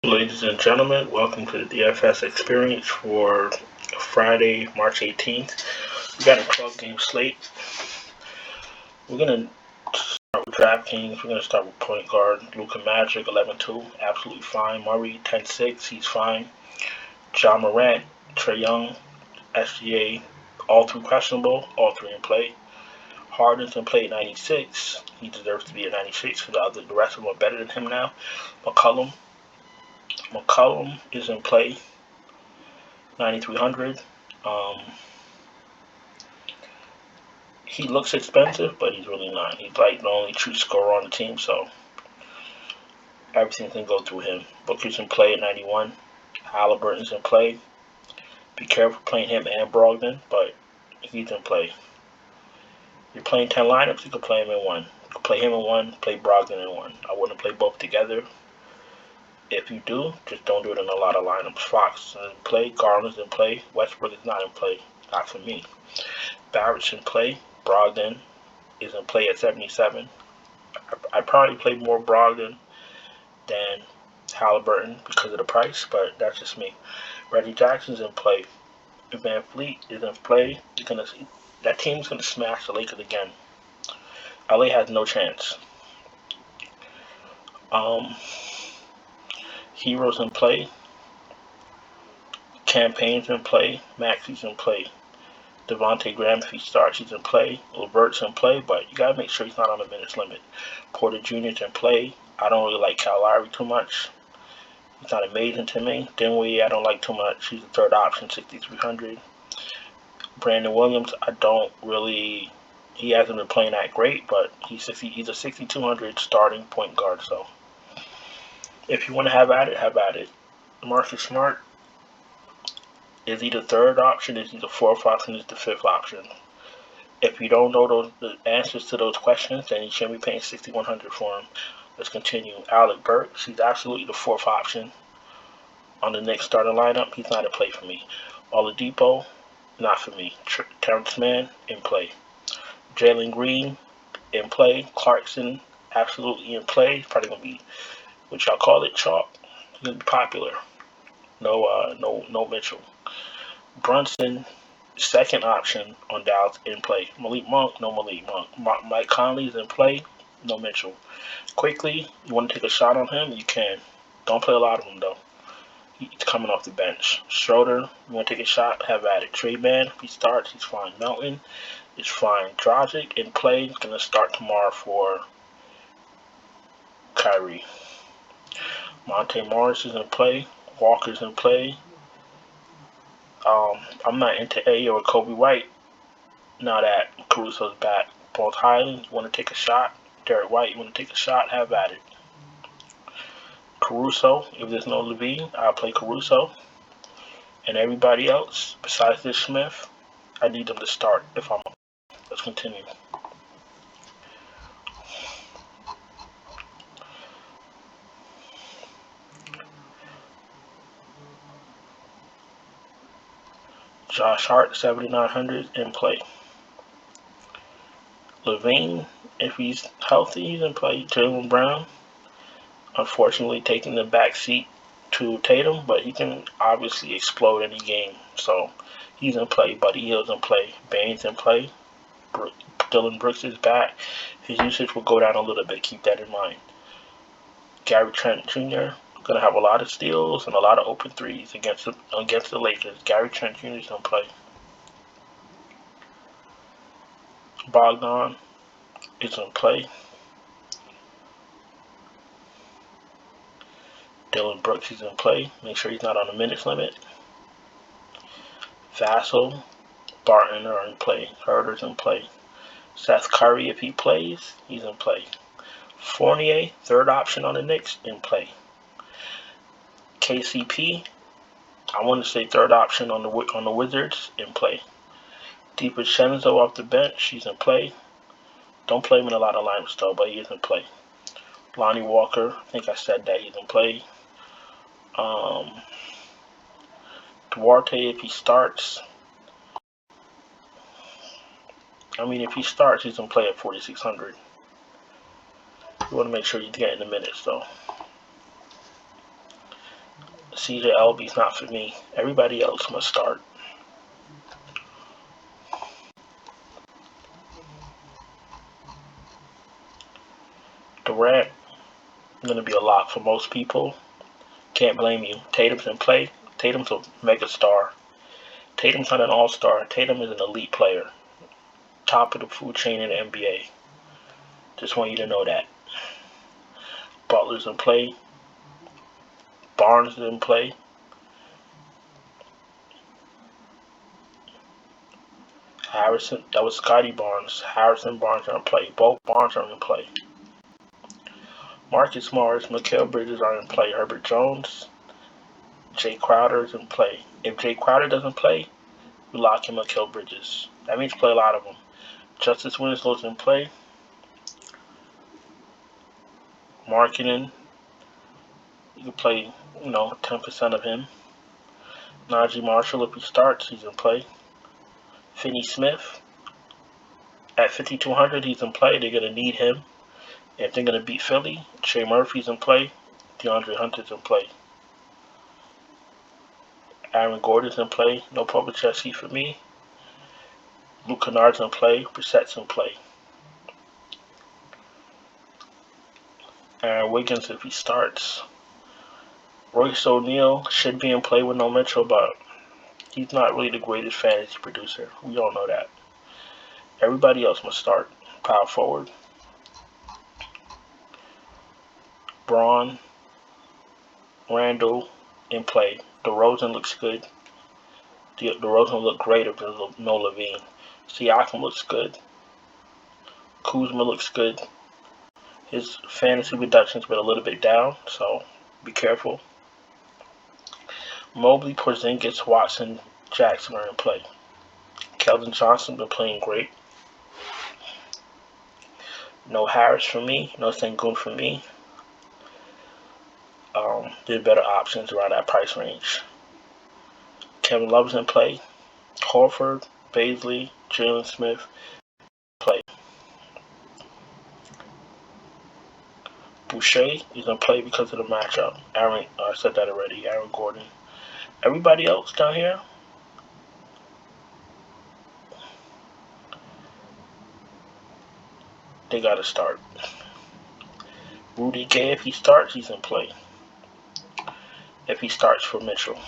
Ladies and gentlemen, welcome to the DFS experience for Friday, March 18th. We got a 12-game slate. We're going to start with DraftKings. We're going to start with point guard Luka Magic, 11-2, absolutely fine. Murray, 10-6, he's fine. John Morant, Trae Young, SGA, all three questionable, all three in play. Harden's in play at 96. He deserves to be at 96 because the rest of them are better than him now. McCollum is in play, 9,300. He looks expensive, but he's really not. He's like the only true scorer on the team, so everything can go through him. Booker's in play at 91. Halliburton's in play. Be careful playing him and Brogdon, but he's in play. If you're playing 10 lineups, you can play him in one. You can play him in one, play Brogdon in one. I wouldn't play both together. If you do, just don't do it in a lot of lineups. Fox is in play, Garland's in play, Westbrook is not in play. Not for me. Barrett's in play, Brogdon is in play at 77. I probably play more Brogdon than Halliburton because of the price, but that's just me. Reggie Jackson's in play. Van Fleet is in play. That team's going to smash the Lakers again. LA has no chance. Heroes in play. Campaign's in play. Maxi's in play. Devontae Graham, if he starts, he's in play. Levert's in play, but you got to make sure he's not on the minutes limit. Porter Jr.'s in play. I don't really like Kyle Lowry too much. He's not amazing to me. Dinwiddie, I don't like too much. He's the third option, 6,300. Brandon Williams, he hasn't been playing that great, but he's a 6,200 starting point guard, so if you want to have at it. Marcus Smart, is he the third option? Is he the fourth option? Is the fifth option? If you don't know the answers to those questions, then you shouldn't be paying $6,100 for him. Let's continue. Alec Burks, he's absolutely the fourth option on the Knicks starting lineup. He's not in play for me. Oladipo, not for me. Terrence Mann, in play. Jalen Green, in play. Clarkson, absolutely in play. He's probably going to be, what y'all call it, chalk. He's going to be popular. No Mitchell. Brunson, second option on Dallas, in play. Malik Monk, no Malik Monk. Mike Conley's in play, no Mitchell. Quickly, you want to take a shot on him, you can. Don't play a lot of him, though. He's coming off the bench. Schroeder, you want to take a shot, have at it. Trey Man, if he starts, he's fine. Melton is fine. Dragic, in play, going to start tomorrow for Kyrie. Monte Morris is in play. Walker's in play. I'm not into A or Kobe White now that Caruso's back. Both Highland, you want to take a shot. Derek White, you want to take a shot, have at it. Caruso, if there's no Levine, I'll play Caruso. And everybody else, besides this Smith, I need them to start if I'm up. Let's continue. Josh Hart, 7,900 in play. Levine, if he's healthy, he's in play. Jaylen Brown, unfortunately taking the back seat to Tatum, but he can obviously explode any game. So he's in play. Buddy Hield's in play. Bane's in play. Dylan Brooks is back. His usage will go down a little bit. Keep that in mind. Gary Trent Jr. going to have a lot of steals and a lot of open threes against the Lakers. Gary Trent Jr. is in play. Bogdan is in play. Dylan Brooks is in play. Make sure he's not on the minutes limit. Vassell, Barton are in play. Herder's in play. Seth Curry, if he plays, he's in play. Fournier, third option on the Knicks, in play. KCP, I want to say third option on the Wizards, in play. DiVincenzo off the bench, he's in play. Don't play him in a lot of lineups though, but he is in play. Lonnie Walker, I think I said that, he's in play. Duarte, if he starts, he's in play at 4,600. You want to make sure you get in the minutes though. CJ Alby's not for me. Everybody else must start. Durant, going to be a lot for most people. Can't blame you. Tatum's in play. Tatum's a mega star. Tatum's not an all-star. Tatum is an elite player. Top of the food chain in the NBA. Just want you to know that. Butler's in play. Barnes is in play. Harrison, that was Scotty Barnes. Harrison Barnes are in play. Both Barnes are in play. Marcus Morris, Mikal Bridges are in play. Herbert Jones, Jay Crowder is in play. If Jay Crowder doesn't play, we lock in Mikal Bridges. That means play a lot of them. Justice Winslow's in play. Marketing, you can play, 10% of him. Najee Marshall, if he starts, he's in play. Finney Smith, at 5,200, he's in play. They're going to need him. If they're going to beat Philly, Trey Murphy's in play. DeAndre Hunter's in play. Aaron Gordon's in play. No Povacheski for me. Luke Kennard's in play. Brissett's in play. Aaron Wiggins, if he starts. Royce O'Neal should be in play with no Mitchell, but he's not really the greatest fantasy producer. We all know that. Everybody else must start. Power forward. Braun, Randall in play. DeRozan looks good. DeRozan look great if there's no Levine. Siakam looks good. Kuzma looks good. His fantasy reduction's been a little bit down, so be careful. Mobley, Porzingis, Watson, Jackson are in play. Keldon Johnson been playing great. No Harris for me. No Sengun for me. There's better options around that price range. Kevin Love's in play. Horford, Baisley, Jalen Smith play. Boucher is in play because of the matchup. I said that already. Aaron Gordon. Everybody else down here, they got to start. Rudy Gay, if he starts, he's in play. If he starts for Mitchell.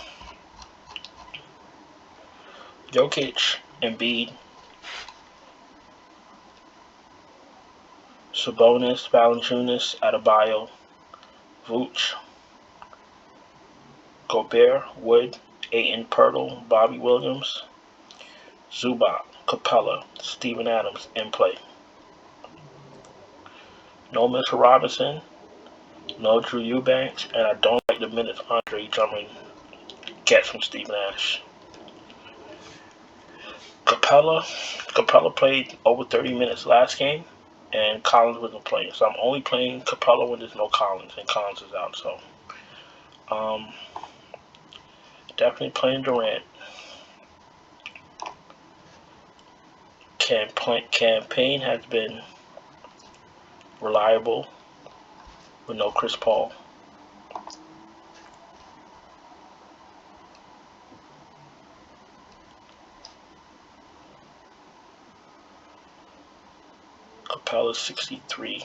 Jokic, Embiid, Sabonis, Valanciunas, Adebayo, Vooch, Gobert, Wood, Ayton, Pirtle, Bobby Williams, Zubac, Capella, Steven Adams in play. No Mitchell Robinson, no Drew Eubanks, and I don't like the minutes Andre Drummond gets from Steve Nash. Capella played over 30 minutes last game, and Collins wasn't playing. So I'm only playing Capella when there's no Collins, and Collins is out. So definitely playing Durant. Campaign has been reliable with no Chris Paul. Capella's 63.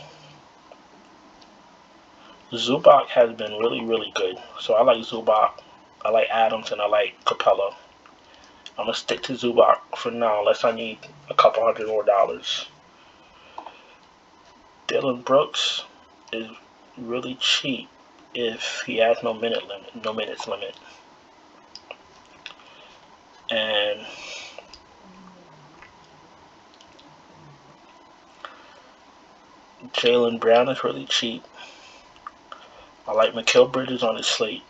Zubac has been really, really good. So I like Zubac. I like Adams, and I like Capella. I'm going to stick to Zubac for now, unless I need a couple $100 more. Dylan Brooks is really cheap if he has no minutes limit. And Jaylen Brown is really cheap. I like Mikal Bridges on his slate.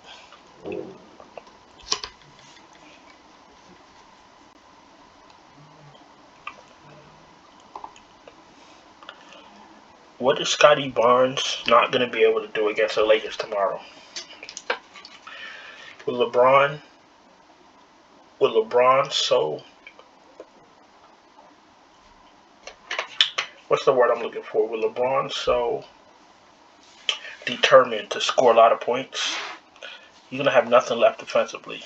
What is Scotty Barnes not going to be able to do against the Lakers tomorrow? With LeBron, so... What's the word I'm looking for? With LeBron so determined to score a lot of points, He's gonna have nothing left defensively.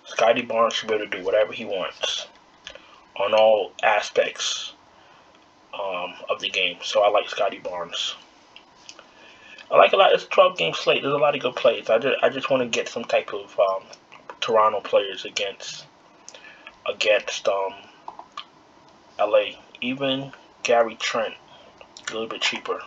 Scotty Barnes should be able to do whatever he wants on all aspects of the game. So I like Scotty Barnes. I like a lot. It's a 12-game slate. There's a lot of good plays. I just want to get some type of Toronto players against LA. Even Gary Trent, a little bit cheaper.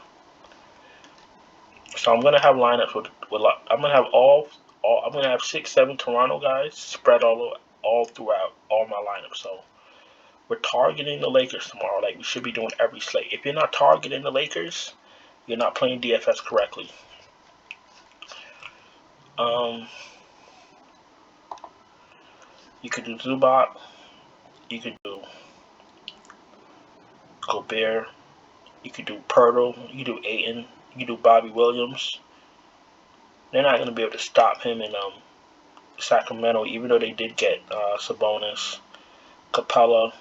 So I'm gonna have lineups with I'm gonna have I'm gonna have 6-7 Toronto guys spread all throughout all my lineups. So we're targeting the Lakers tomorrow, like we should be doing every slate. If you're not targeting the Lakers, you're not playing DFS correctly. You could do Zubac, you could do Gobert, you could do Pirtle, you could do Ayton, you could do Bobby Williams. They're not going to be able to stop him in Sacramento, even though they did get Sabonis, Capella.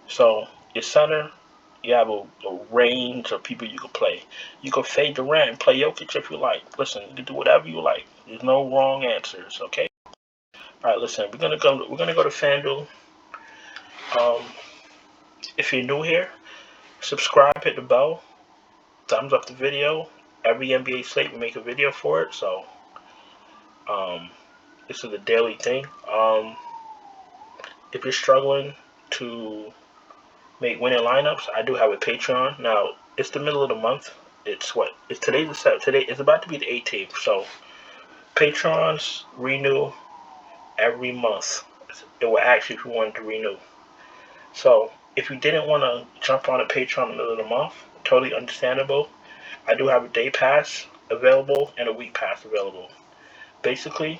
So your center, you have a range of people you can play. You can fade Durant and play Jokic if you like. Listen, you can do whatever you like. There's no wrong answers, okay? All right, listen, we're gonna go to FanDuel. If you're new here, subscribe, hit the bell, thumbs up the video. Every NBA slate we make a video for it, so this is a daily thing. If you're struggling to make winning lineups, I do have a Patreon. Now it's the middle of the month. It's today's the 7th. Today it's about to be the 18th. So Patrons renew every month. It will ask you if you wanted to renew. So if you didn't want to jump on a Patreon in the middle of the month, totally understandable. I do have a day pass available and a week pass available. Basically,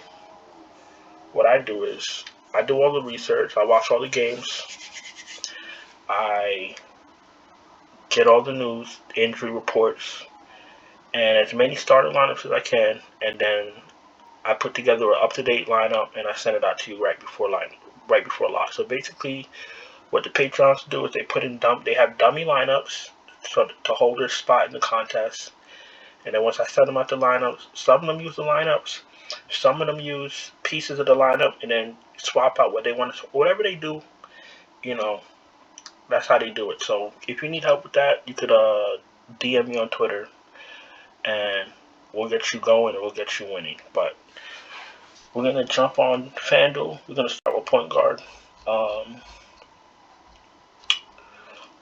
what I do is I do all the research. I watch all the games. I get all the news, injury reports, and as many starting lineups as I can, and then I put together an up-to-date lineup and I send it out to you right before lock. So basically, what the patrons do is they have dummy lineups to hold their spot in the contest, and then once I send them out the lineups, some of them use the lineups, some of them use pieces of the lineup, and then swap out what they want to. Whatever they do, that's how they do it. So if you need help with that, you could DM me on Twitter, and we'll get you going and we'll get you winning. But we're gonna jump on FanDuel. We're gonna start with point guard.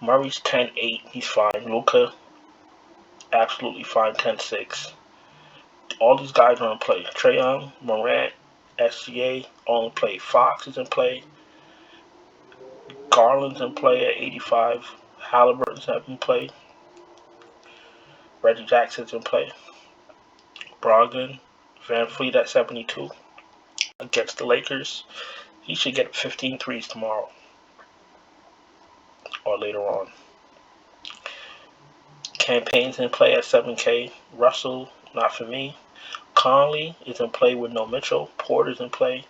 Murray's 10-8. He's fine. Luka, absolutely fine. 10-6. All these guys are in play. Trae Young, Morant, SGA, all in play. Fox is in play. Garland's in play at 85. Halliburton's in play. Reggie Jackson's in play. Brogdon, Van Fleet at 72. Against the Lakers, he should get 15 threes tomorrow or later on. Campaign's in play at 7K. Russell, not for me. Conley is in play with no Mitchell. Porter's in play.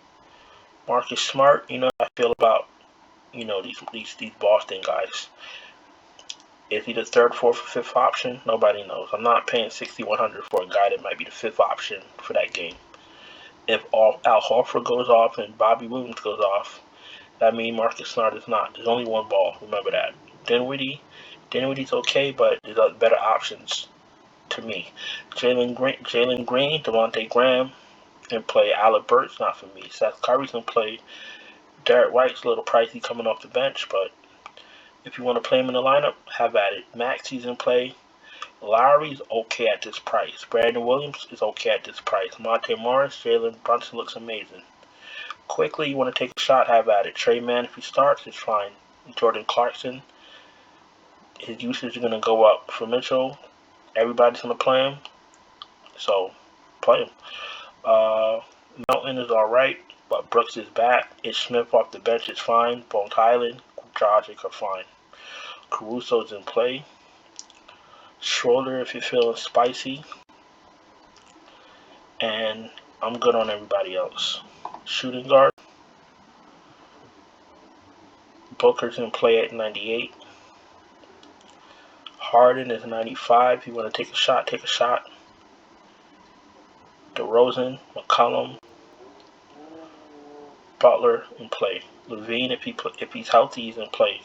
Marcus Smart, how I feel about these Boston guys. Is he the third, fourth, or fifth option? Nobody knows. I'm not paying $6,100 for a guy that might be the fifth option for that game. If Al Horford goes off and Bobby Williams goes off, that means Marcus Smart is not. There's only one ball. Remember that. Dinwiddie's okay, but there's other better options to me. Jalen Green, Devontae Graham in play. Alec Burks, not for me. Seth Curry's in play. Derek White's a little pricey coming off the bench, but if you want to play him in the lineup, have at it. Maxi's in play. Lowry's okay at this price. Brandon Williams is okay at this price. Monte Morris, Jalen Brunson looks amazing. Quickly, you want to take a shot, have at it. Trey Mann, if he starts, is fine. Jordan Clarkson, his usage is going to go up. For Mitchell, everybody's going to play him, so play him. Melton is alright, but Brooks is back. Ish Smith off the bench is fine. Bones Highland, Dragic are fine. Caruso's in play. Schroeder, if you're feeling spicy. And I'm good on everybody else. Shooting guard. Booker's in play at 98. Harden is 95. If you want to take a shot, take a shot. DeRozan, McCollum, Butler in play. Levine, if he's healthy, he's in play.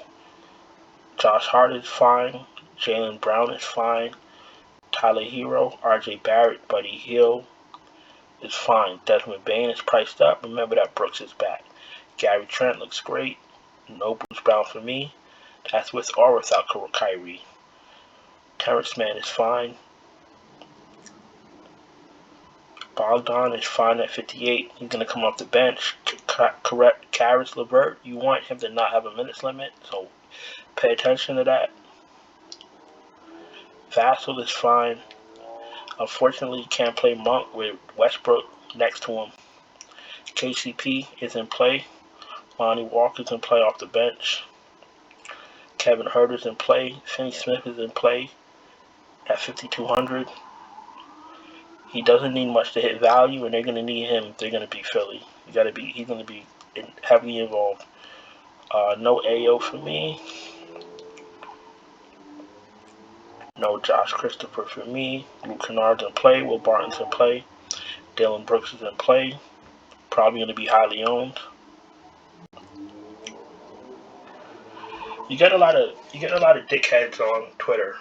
Josh Hart is fine. Jaylen Brown is fine. Tyler Hero, RJ Barrett, Buddy Hield is fine. Desmond Bane is priced up. Remember that Brooks is back. Gary Trent looks great. No Bruce Brown for me. That's with or without Kyrie. Terrence Mann is fine. Bogdan is fine at 58. He's going to come off the bench. Correct. Caris LeVert, you want him to not have a minutes limit, so pay attention to that. Vassell is fine. Unfortunately, he can't play Monk with Westbrook next to him. KCP is in play. Lonnie Walker's in play off the bench. Kevin Huerter's in play. Finney Smith is in play at 5,200. He doesn't need much to hit value, and they're going to need him. They're going to beat Philly. He's going to be heavily involved. No AO for me. No Josh Christopher for me. Luke Kennard's in play. Will Barton's in play. Dillon Brooks is in play. Probably going to be highly owned. You get a lot of dickheads on Twitter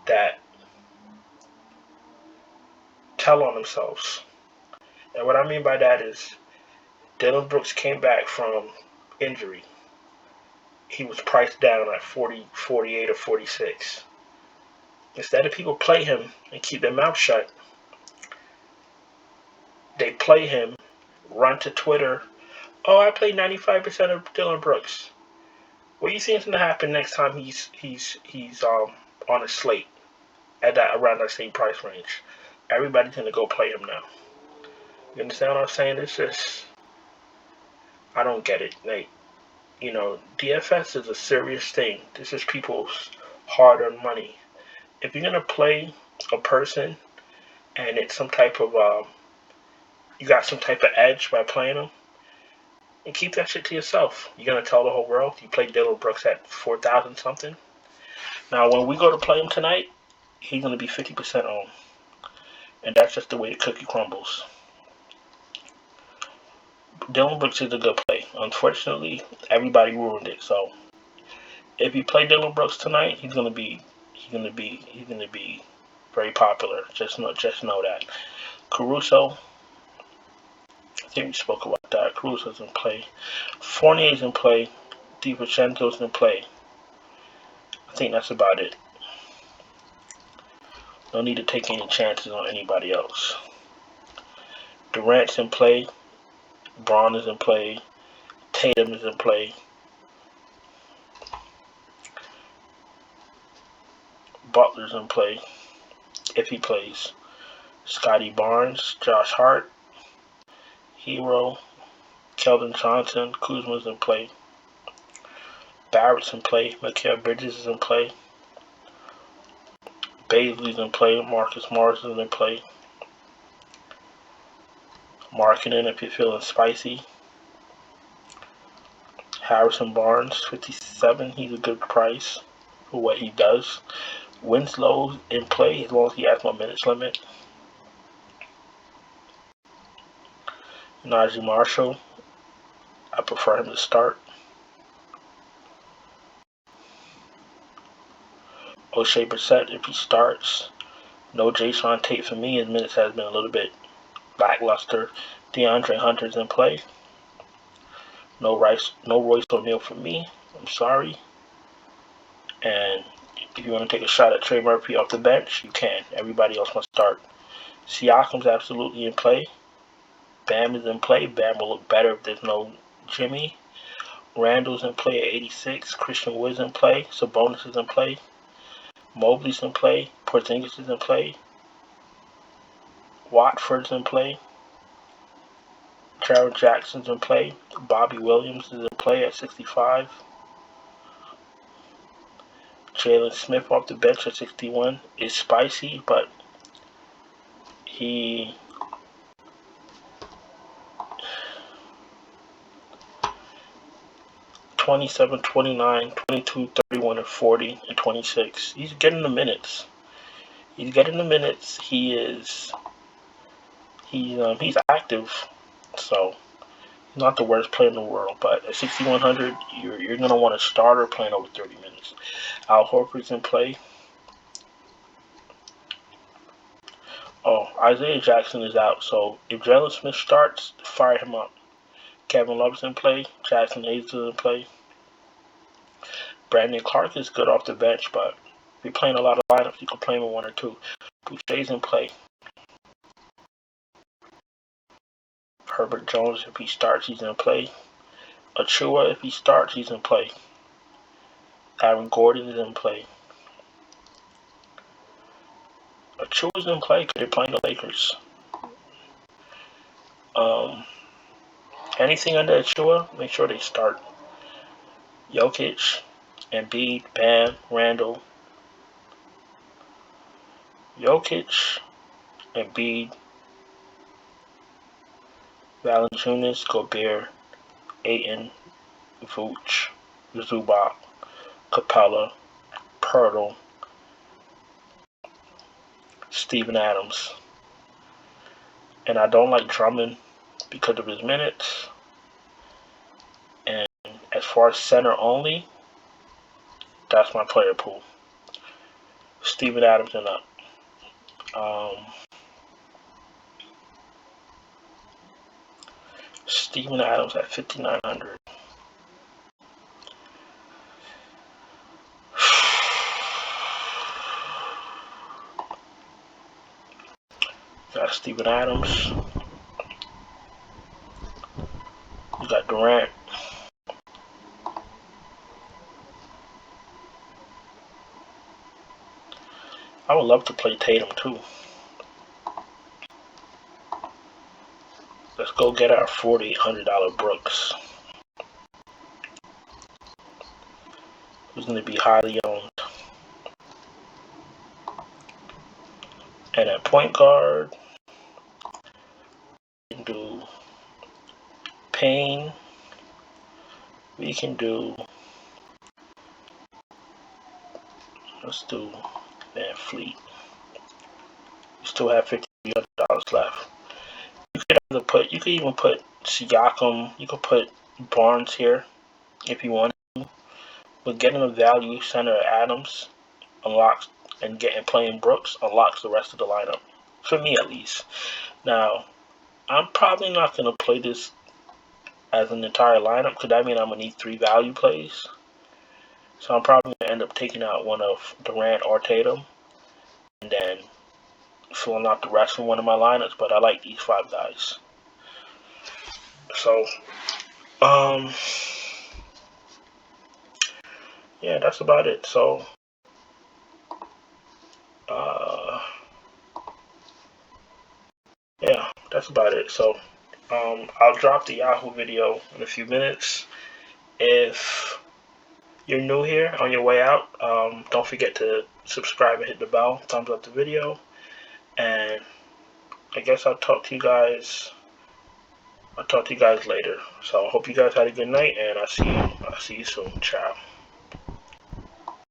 that tell on themselves. And what I mean by that is Dillon Brooks came back from injury. He was priced down at 40, 48, or 46. Instead of people play him and keep their mouth shut, they play him, run to Twitter. Oh, I played 95% of Dillon Brooks. What do you think is going to happen next time he's on a slate at around that same price range? Everybody's going to go play him now. You understand what I'm saying? It's just, I don't get it. Like, DFS is a serious thing. This is people's hard-earned money. If you're going to play a person and it's some type of, you got some type of edge by playing them, and keep that shit to yourself. You're going to tell the whole world you played Dillon Brooks at 4,000 something. Now, when we go to play him tonight, he's going to be 50% owned. And that's just the way the cookie crumbles. Dillon Brooks is a good play. Unfortunately, everybody ruined it. So, if you play Dillon Brooks tonight, he's gonna be very popular. Just know that. Caruso, I think we spoke about that. Caruso's in play. Fournier's in play. DiVincenzo's in play. I think that's about it. No need to take any chances on anybody else. Durant's in play. Braun is in play. Tatum is in play. Butler's in play, if he plays. Scotty Barnes, Josh Hart, Hero, Keldon Johnson, Kuzma's in play. Barrett's in play. Mikal Bridges is in play. Bazley's in play. Marcus Morris is in play. Marketing if you're feeling spicy. Harrison Barnes, 57. He's a good price for what he does. Winslow's in play as long as he has no minutes limit. Najee Marshall, I prefer him to start. O'Shea Brissett, if he starts. No Jason Tate for me. His minutes has been a little bit lackluster. DeAndre Hunter's in play. No Royce O'Neal for me. I'm sorry. And if you want to take a shot at Trey Murphy off the bench, you can. Everybody else must start. Siakam's absolutely in play. Bam is in play. Bam will look better if there's no Jimmy. Randall's in play at 86. Christian Wood's in play. Sabonis is in play. Mobley's in play. Porzingis is in play. Watford's in play. Jaron Jackson's in play. Bobby Williams is in play at 65. Jalen Smith off the bench at 61 is spicy, but he 27, 29, 22, 31, and 40, and 26. He's getting the minutes. He is He's active, so not the worst player in the world. But at 6,100, you're gonna want a starter playing over 30 minutes. Al Horford's in play. Oh, Isaiah Jackson is out, so if Jalen Smith starts, fire him up. Kevin Love's in play. Jackson Hayes is in play. Brandon Clark is good off the bench, but if you're playing a lot of lineups, you can play him in one or two. Boucher's in play. Herbert Jones, if he starts, he's in play. Achua, if he starts, he's in play. Aaron Gordon is in play. Achua's in play because they're playing the Lakers. Anything under Achua, make sure they start. Jokic, Embiid, Bam, Randall. Jokic, Embiid, Valanciunas, Gobert, Ayton, Vooch, Zubac, Capella, Pirtle, Steven Adams. And I don't like Drummond because of his minutes. And as far as center only, that's my player pool. Steven Adams and up. Steven Adams at 5,900. Got Steven Adams. You got Durant. I would love to play Tatum too. Let's go get our $4,800 Brooks, who's going to be highly owned. And at point guard, we can do Payne. We can do, let's do Van Fleet. We still have $1,500 left. You could even put Siakam. You could put Barnes here if you want to. But getting a value center Adams unlocks, and playing Brooks unlocks the rest of the lineup, for me at least. Now, I'm probably not gonna play this as an entire lineup because that means I'm gonna need 3 value plays. So I'm probably gonna end up taking out one of Durant or Tatum, and then filling out the rest of one of my lineups. But I like these 5 guys. So, yeah, that's about it. So, yeah, that's about it. So, I'll drop the Yahoo video in a few minutes. If you're new here on your way out, don't forget to subscribe and hit the bell, thumbs up the video, and I guess I'll talk to you guys later. So I hope you guys had a good night, and I'll see you soon. Ciao.